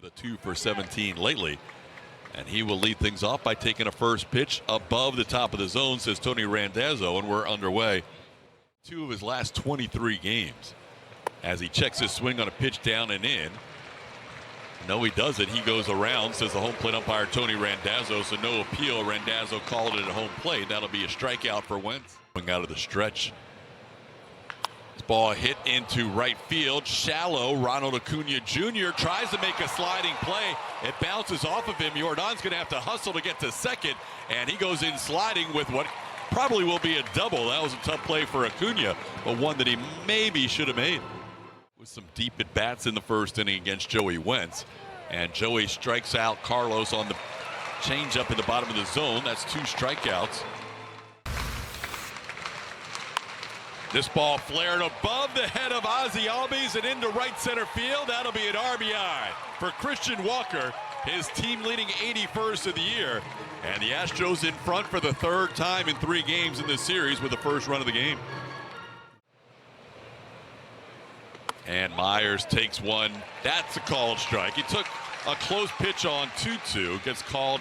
with a 2 for 17 lately. And he will lead things off by taking a first pitch above the top of the zone, says Tony Randazzo, and we're underway. 2 of his last 23 games. As he checks his swing on a pitch down and in. No, he doesn't. He goes around, says the home plate umpire Tony Randazzo, so no appeal. Randazzo called it at home plate. That'll be a strikeout for Wentz. Going out of the stretch. This ball hit into right field. Shallow. Ronald Acuna Jr. tries to make a sliding play. It bounces off of him. Jordan's going to have to hustle to get to second, and he goes in sliding with what probably will be a double. That was a tough play for Acuna, but one that he maybe should have made. With some deep at bats in the first inning against Joey Wentz, and Joey strikes out Carlos on the changeup in the bottom of the zone. That's 2 strikeouts. This ball flared above the head of Ozzie Albies and into right center field. That'll be an RBI for Christian Walker, his team-leading 81st of the year. And the Astros in front for the 3rd time in 3 games in this series with the first run of the game. And Myers takes one. That's a called strike. He took a close pitch on 2-2. Gets called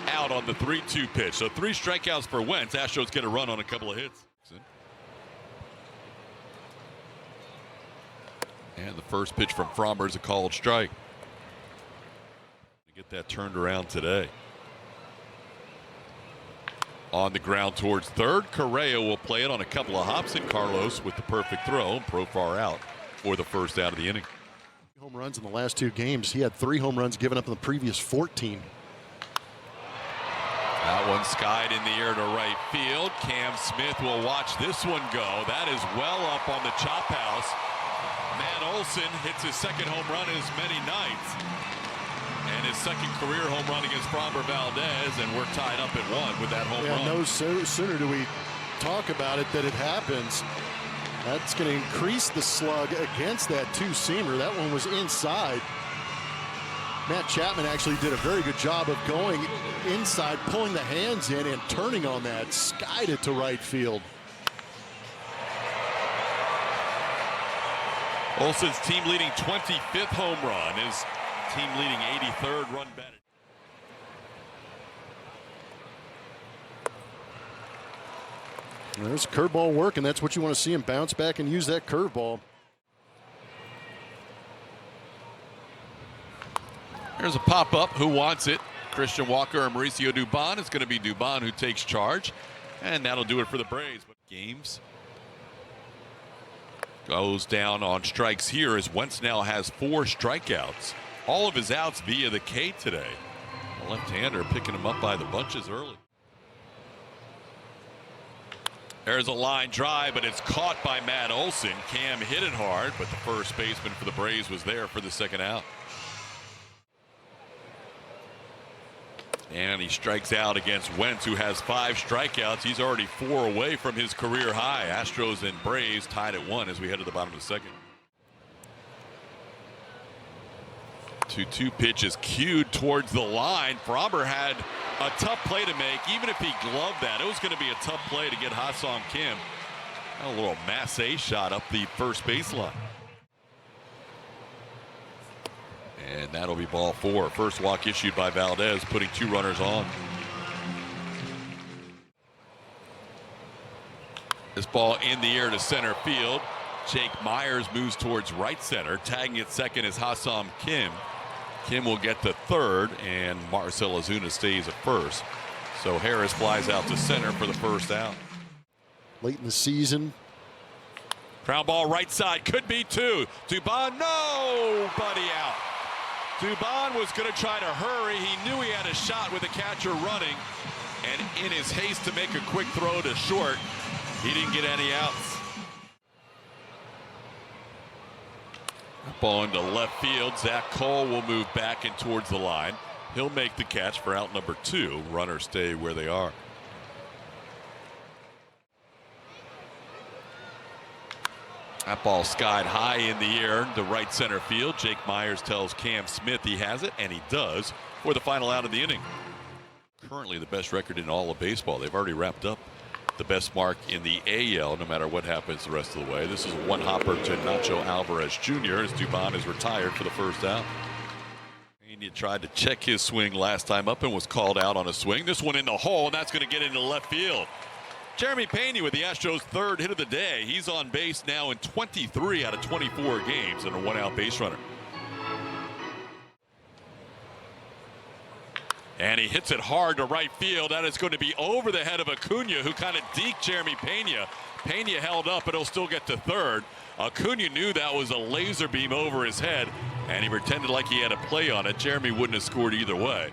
out on the 3-2 pitch. So 3 strikeouts for Wentz. Astros get a run on a couple of hits. And the first pitch from Fromber is a called strike. To get that turned around today. On the ground towards third. Correa will play it on a couple of hops, and Carlos with the perfect throw. Profar out for the first out of the inning. Home runs in the last 2 games. He had 3 home runs given up in the previous 14. That one skied in the air to right field. Cam Smith will watch this one go. That is well up on the chop house. Matt Olson hits his 2nd home run in as many nights. And his 2nd career home run against Framber Valdez, and we're tied up at 1 with that home run. No sooner do we talk about it that it happens. That's going to increase the slug against that 2-seamer. That one was inside. Matt Chapman actually did a very good job of going inside, pulling the hands in and turning on that. Skied it to right field. Olson's team-leading 25th home run, his team-leading 83rd run batted. There's curveball work, and that's what you want to see him bounce back and use that curveball. There's a pop-up. Who wants it? Christian Walker or Mauricio Dubon? It's going to be Dubon who takes charge, and that'll do it for the Braves. Games goes down on strikes here as Wentz now has 4 strikeouts. All of his outs via the K today. The left-hander picking him up by the bunches early. There's a line drive, but it's caught by Matt Olson. Cam hit it hard, but the first baseman for the Braves was there for the 2nd out. And he strikes out against Wentz, who has 5 strikeouts. He's already 4 away from his career high. Astros and Braves tied at 1 as we head to the bottom of the 2nd. 2-2 pitch is cued towards the line. Fromber had a tough play to make. Even if he gloved that, it was going to be a tough play to get Ha-Seong Kim. A little Massey shot up the first baseline. And that'll be ball 4. First walk issued by Valdez, putting 2 runners on. This ball in the air to center field. Jake Myers moves towards right center. Tagging at second is Ha-Seong Kim. Kim will get to third, and Marcell Ozuna stays at first. So Harris flies out to center for the first out. Late in the season. Ground ball right side, could be 2. Dubon, nobody out. Dubon was going to try to hurry. He knew he had a shot with the catcher running, and in his haste to make a quick throw to short, he didn't get any outs. Ball into left field. Zach Cole will move back and towards the line. He'll make the catch for out number 2. Runners stay where they are. That ball skied high in the air to right center field. Jake Myers tells Cam Smith he has it, and he does for the final out of the inning. Currently the best record in all of baseball. They've already wrapped up the best mark in the AL no matter what happens the rest of the way. This is a 1-hopper to Nacho Alvarez Jr. as Dubon is retired for the first out. He tried to check his swing last time up and was called out on a swing. This one in the hole, and that's going to get into left field. Jeremy Pena with the Astros' third hit of the day. He's on base now in 23 out of 24 games and a one-out base runner. And he hits it hard to right field. That is going to be over the head of Acuna, who kind of deked Jeremy Pena. Pena held up, but he'll still get to third. Acuna knew that was a laser beam over his head, and he pretended like he had a play on it. Jeremy wouldn't have scored either way.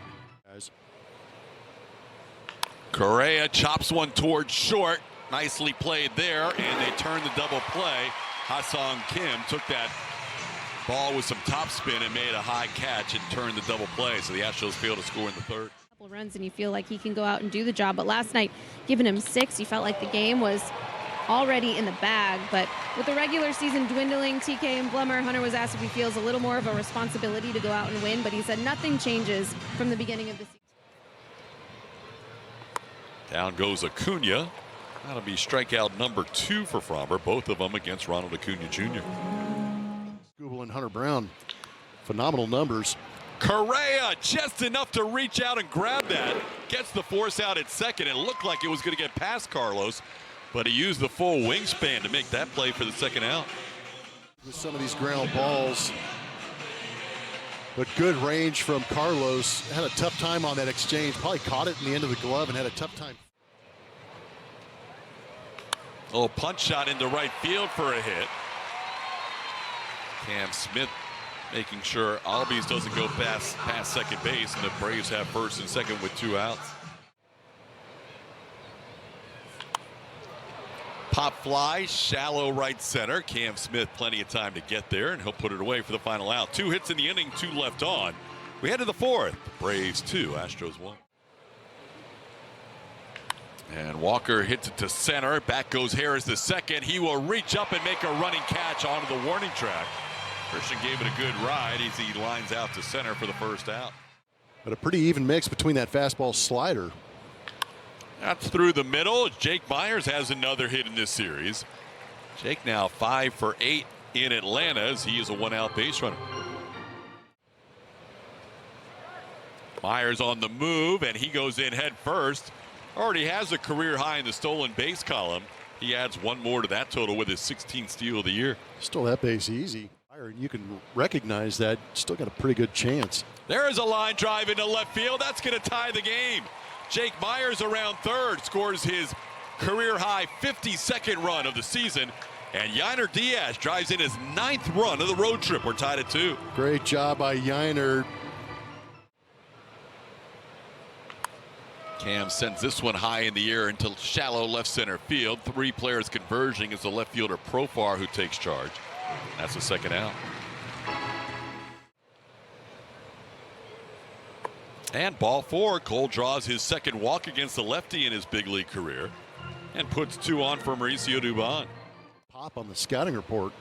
Correa chops one towards short. Nicely played there, and they turn the double play. Ha-Seong Kim took that ball with some topspin and made a high catch and turned the double play. So the Astros failed to score in the third. Couple runs and you feel like he can go out and do the job. But last night, giving him 6, you felt like the game was already in the bag. But with the regular season dwindling, TK and Blummer, Hunter was asked if he feels a little more of a responsibility to go out and win. But he said nothing changes from the beginning of the season. Down goes Acuna. That'll be strikeout number 2 for Fromber, both of them against Ronald Acuna Jr. Skubal and Hunter Brown, phenomenal numbers. Correa just enough to reach out and grab that. Gets the force out at second. It looked like it was going to get past Carlos, but he used the full wingspan to make that play for the second out. With some of these ground balls, but good range from Carlos. Had a tough time on that exchange. Probably caught it in the end of the glove and had a tough time. Oh, punch shot into right field for a hit. Cam Smith making sure Albies doesn't go past second base, and the Braves have first and second with 2 outs. Pop fly, shallow right center. Cam Smith plenty of time to get there, and he'll put it away for the final out. 2 hits in the inning, 2 left on. We head to the 4th. Braves 2, Astros 1. And Walker hits it to center. Back goes Harris the second. He will reach up and make a running catch onto the warning track. Christian gave it a good ride as he lines out to center for the first out. But a pretty even mix between that fastball slider. That's through the middle. Jake Myers has another hit in this series. Jake now 5 for 8 in Atlanta as he is a one-out base runner. Myers on the move, and he goes in head first. Already has a career high in the stolen base column. He adds 1 more to that total with his 16th steal of the year. Stole that base easy. You can recognize that. Still got a pretty good chance. There is a line drive into left field. That's going to tie the game. Jake Myers around third scores his career high 52nd run of the season. And Yainer Diaz drives in his 9th run of the road trip. We're tied at 2. Great job by Yainer. Cam sends this one high in the air into shallow left center field. 3 players converging as the left fielder Profar who takes charge. That's the second out. And ball 4. Cole draws his second walk against the lefty in his big league career and puts 2 on for Mauricio Dubon. Pop on the scouting report.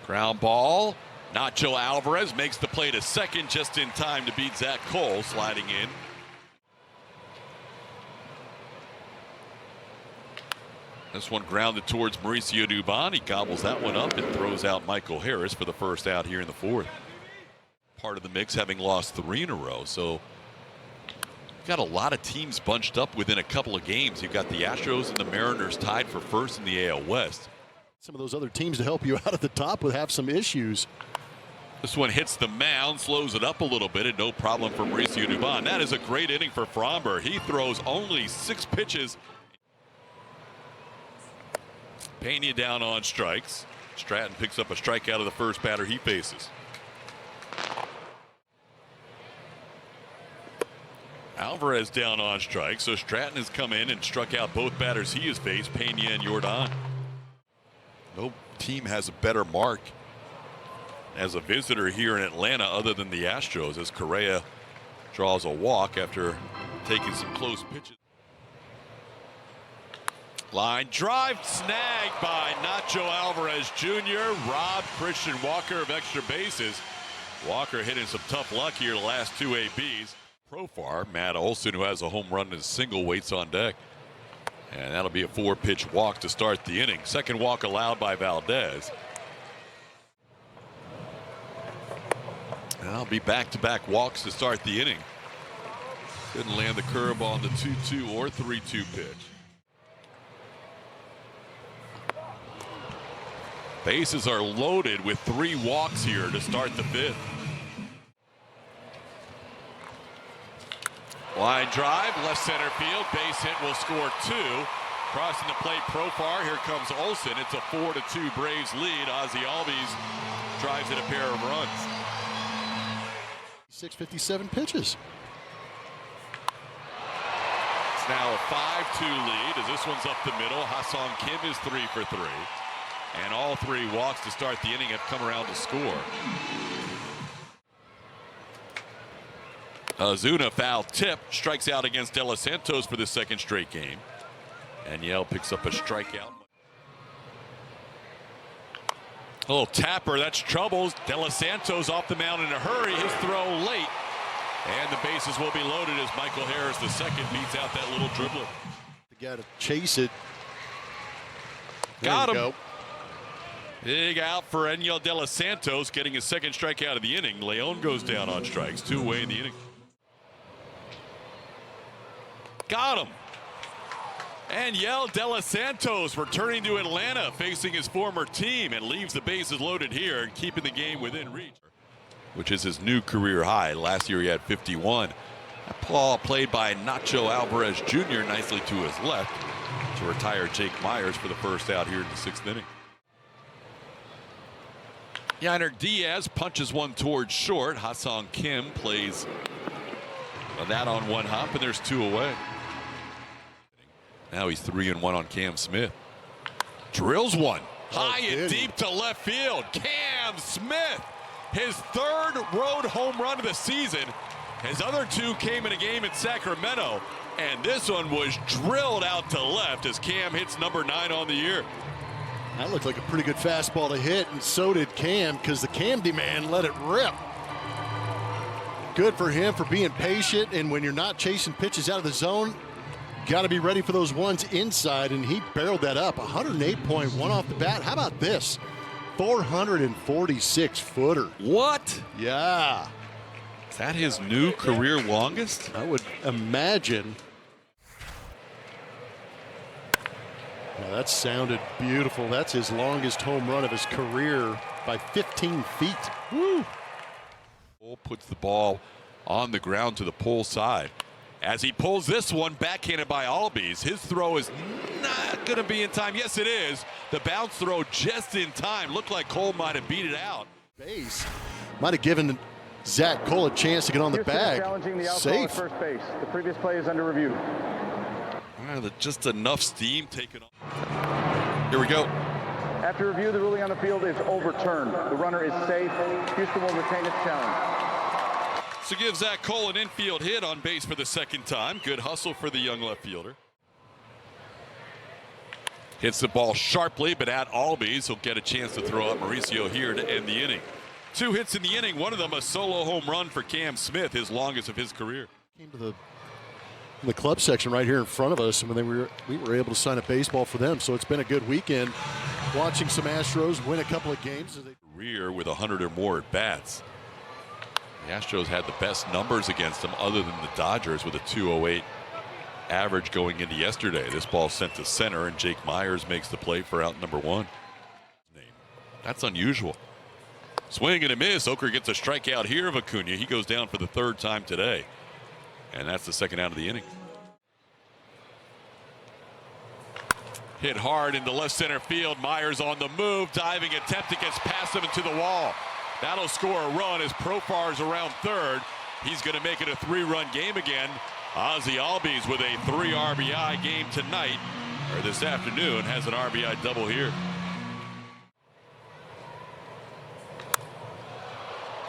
Ground ball. Nacho Alvarez makes the play to second just in time to beat Zach Cole sliding in. This one grounded towards Mauricio Dubon. He gobbles that one up and throws out Michael Harris for the first out here in the 4th. Part of the mix having lost 3 in a row. So you've got a lot of teams bunched up within a couple of games. You've got the Astros and the Mariners tied for first in the AL West. Some of those other teams to help you out at the top would have some issues. This one hits the mound, slows it up a little bit, and no problem for Mauricio Dubon. That is a great inning for Fromber. He throws only 6 pitches. Pena down on strikes. Stratton picks up a strikeout of the first batter he faces. Alvarez down on strikes, so Stratton has come in and struck out both batters he has faced, Pena and Jordan. No team has a better mark as a visitor here in Atlanta other than the Astros, as Correa draws a walk after taking some close pitches. Line drive snagged by Nacho Alvarez Jr. robbed Christian Walker of extra bases. Walker hitting some tough luck here the last 2 ABs. Profar, Matt Olson, who has a home run and a single, waits on deck. And that'll be a 4-pitch walk to start the inning. Second walk allowed by Valdez. And I'll be back-to-back walks to start the inning. Couldn't land the curve on the 2-2 or 3-2 pitch. Bases are loaded with 3 walks here to start the 5th. Line drive, left center field, base hit will score 2. Crossing the plate Profar, here comes Olsen. It's a 4-2 Braves lead. Ozzie Albies drives in a pair of runs. 657 pitches. It's now a 5-2 lead as this one's up the middle. Ha-Sung Kim is 3 for 3. And all 3 walks to start the inning have come around to score. Ozuna foul tip, strikes out against De Los Santos for the 2nd straight game. And Yale picks up a strikeout. A little tapper, that's troubles. De Los Santos off the mound in a hurry. His throw late. And the bases will be loaded as Michael Harris II beats out that little dribbler. You got to chase it. Got him. Go. Big out for Enyel De Los Santos, getting his 2nd strikeout of the inning. Leon goes down on strikes, 2 away in the inning. Got him. And Enyel De Los Santos returning to Atlanta, facing his former team, and leaves the bases loaded here and keeping the game within reach, which is his new career high. Last year he had 51. That ball played by Nacho Alvarez Jr. nicely to his left to retire Jake Myers for the first out here in the 6th inning. Yainer Diaz punches one towards short. Ha-Sung Kim plays that on 1 hop, and there's 2 away. Now he's 3-1 on Cam Smith. Drills one high and deep to left field. Cam Smith, his 3rd road home run of the season. His other 2 came in a game in Sacramento, and this one was drilled out to left as Cam hits number 9 on the year. That looked like a pretty good fastball to hit, and so did Cam, because the Camdy man let it rip. Good for him for being patient, and when you're not chasing pitches out of the zone, got to be ready for those ones inside, and he barreled that up. 108.1 off the bat. How about this? 446 footer. What? Yeah. Is that his new career longest? I would imagine. Now that sounded beautiful. That's his longest home run of his career by 15 feet. Woo! Puts the ball on the ground to the pole side. As he pulls this one, backhanded by Albies. His throw is not going to be in time. Yes, it is. The bounce throw just in time. Looked like Cole might have beat it out. Base might have given Zach Cole a chance to get on the bag. Challenging the Safe. At first base. The previous play is under review. Well, just enough steam taken off. Here we go. After review, the ruling on the field is overturned. The runner is safe. Houston will retain its challenge. So gives Zach Cole an infield hit on base for the 2nd time. Good hustle for the young left fielder. Hits the ball sharply, but at Albies, he'll get a chance to throw out Mauricio here to end the inning. 2 hits in the inning, one of them a solo home run for Cam Smith, his longest of his career. Came to the club section right here in front of us, and when we were able to sign a baseball for them. So it's been a good weekend watching some Astros win a couple of games. Career with 100 or more at bats. The Astros had the best numbers against them other than the Dodgers with a 208 average going into yesterday. This ball sent to center, and Jake Myers makes the play for out number 1. That's unusual. Swing and a miss. Oker gets a strikeout here of Acuna. He goes down for the 3rd time today. And that's the 2nd out of the inning. Hit hard into left center field. Myers on the move. Diving attempt. It gets past him into the wall. That'll score a run as Profar's around 3rd. He's going to make it a 3-run game again. Ozzie Albies with a 3 RBI game tonight, or this afternoon, has an RBI double here.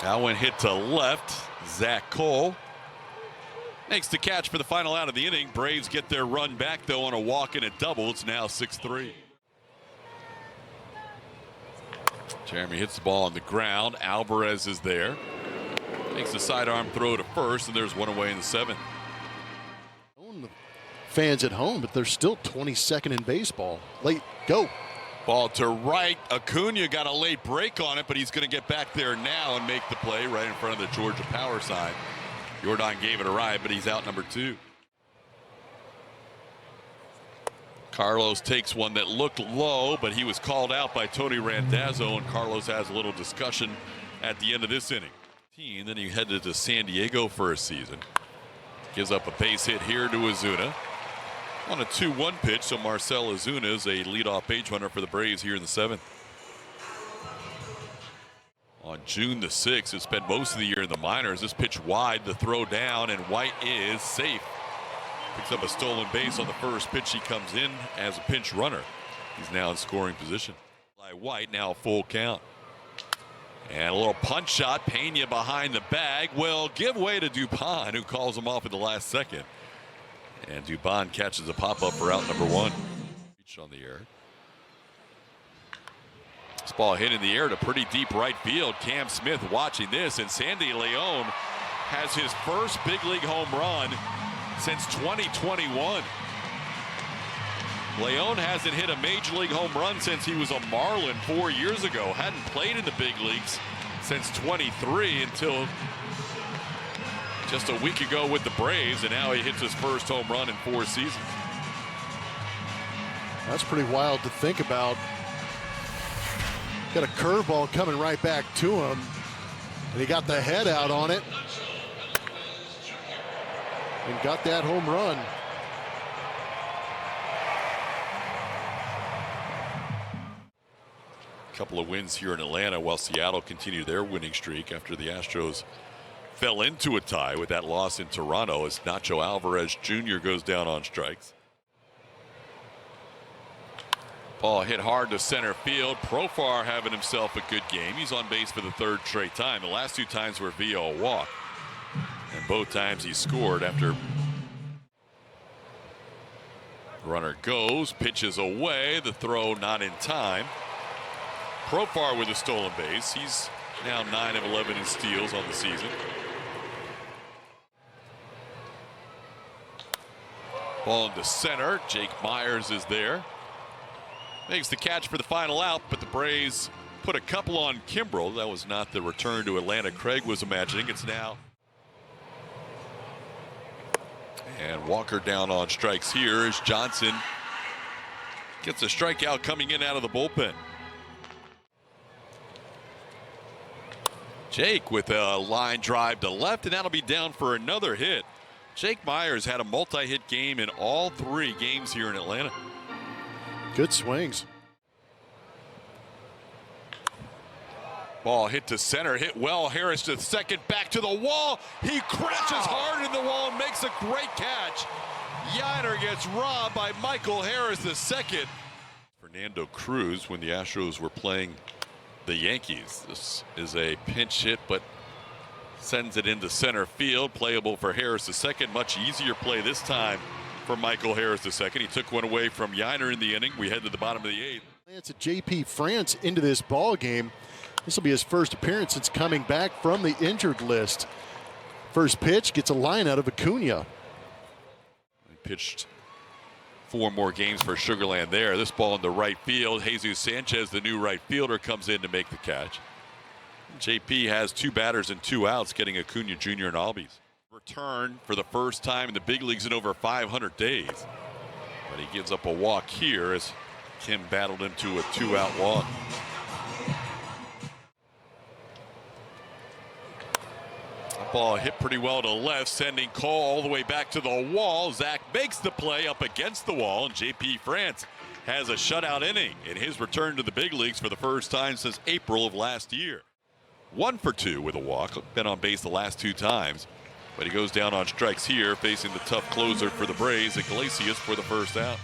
That one hit to left. Zach Cole makes the catch for the final out of the inning. Braves get their run back, though, on a walk and a double. It's now 6-3. Jeremy hits the ball on the ground. Alvarez is there. Makes the sidearm throw to first, and there's 1 away in the 7th. Fans at home, but they're still 22nd in baseball. Late, go. Ball to right. Acuna got a late break on it, but he's going to get back there now and make the play right in front of the Georgia power side. Jordan gave it a ride, but he's out number 2. Carlos takes one that looked low, but he was called out by Tony Randazzo, and Carlos has a little discussion at the end of this inning. Then he headed to San Diego for a season. Gives up a base hit here to Ozuna on a 2-1 pitch, so Marcell Ozuna is a leadoff base runner for the Braves here in the 7th. On June the 6th, has spent most of the year in the minors. This pitch wide, the throw down, and White is safe. Picks up a stolen base on the first pitch. He comes in as a pinch runner. He's now in scoring position. By White, now a full count. And a little punch shot. Pena behind the bag will give way to Dupont, who calls him off at the last second. And Dupont catches a pop-up for out number 1. Reach on the air. This ball hit in the air to pretty deep right field. Cam Smith watching this, and Sandy Leon has his first big league home run since 2021. Leon hasn't hit a major league home run since he was a Marlin 4 years ago. Hadn't played in the big leagues since 23 until just a week ago with the Braves, and now he hits his first home run in 4 seasons. That's pretty wild to think about. Got a curveball coming right back to him, and he got the head out on it and got that home run. A couple of wins here in Atlanta while Seattle continued their winning streak after the Astros fell into a tie with that loss in Toronto as Nacho Alvarez Jr. goes down on strikes. Ball hit hard to center field. Profar having himself a good game. He's on base for the 3rd straight time. The last 2 times were via a walk, and both times he scored after. Runner goes, pitches away, the throw not in time. Profar with a stolen base. He's now 9 of 11 in steals on the season. Ball into center. Jake Myers is there. Makes the catch for the final out, but the Braves put a couple on Kimbrel. That was not the return to Atlanta Craig was imagining. It's now. And Walker down on strikes here as Johnson gets a strikeout coming in out of the bullpen. Jake with a line drive to left, and that'll be down for another hit. Jake Myers had a multi-hit game in all 3 games here in Atlanta. Good swings. Ball hit to center, hit well. Harris to second, back to the wall. He crashes hard in the wall and makes a great catch. Yiner gets robbed by Michael Harris II. Fernando Cruz when the Astros were playing the Yankees. This is a pinch hit, but sends it into center field. Playable for Harris II. Much easier play this time for Michael Harris II. He took one away from Yiner in the inning. We head to the bottom of the 8th. It's a J.P. France into this ball game. This will be his first appearance since coming back from the injured list. First pitch gets a line out of Acuna. He pitched 4 more games for Sugarland there. This ball in the right field. Jesus Sanchez, the new right fielder, comes in to make the catch. JP has 2 batters and 2 outs, getting Acuna Jr. and Albies. Return for the first time in the big leagues in over 500 days. But he gives up a walk here as Kim battled him to a 2-out walk. That ball hit pretty well to left, sending Cole all the way back to the wall. Zach makes the play up against the wall, and J.P. France has a shutout inning in his return to the big leagues for the first time since April of last year. 1 for 2 with a walk. Been on base the last 2 times. But he goes down on strikes here, facing the tough closer for the Braves, Iglesias, for the first out.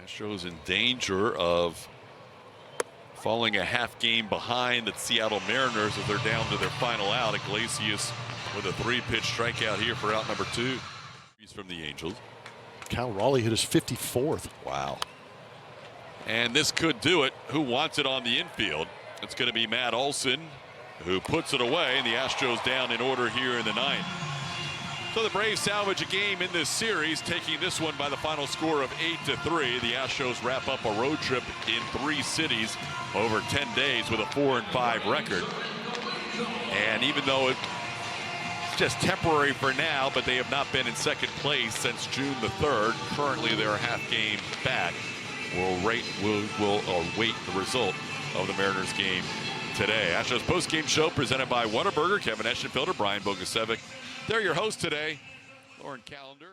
Astros in danger of falling a half game behind the Seattle Mariners as they're down to their final out. Iglesias with a 3-pitch strikeout here for out number 2. He's from the Angels. Cal Raleigh hit his 54th. Wow. And this could do it. Who wants it on the infield? It's going to be Matt Olson, who puts it away, and the Astros down in order here in the 9th. So the Braves salvage a game in this series, taking this one by the final score of 8-3. The Astros wrap up a road trip in 3 cities over 10 days with a 4-5 record. And even though it's just temporary for now, but they have not been in second place since June the 3rd. Currently, they're a half game back. We'll wait the result of the Mariners game today. Astros post-game show presented by Whataburger. Kevin Eschenfelder, Brian Bogusevic. They're your hosts today. Lauren Callender.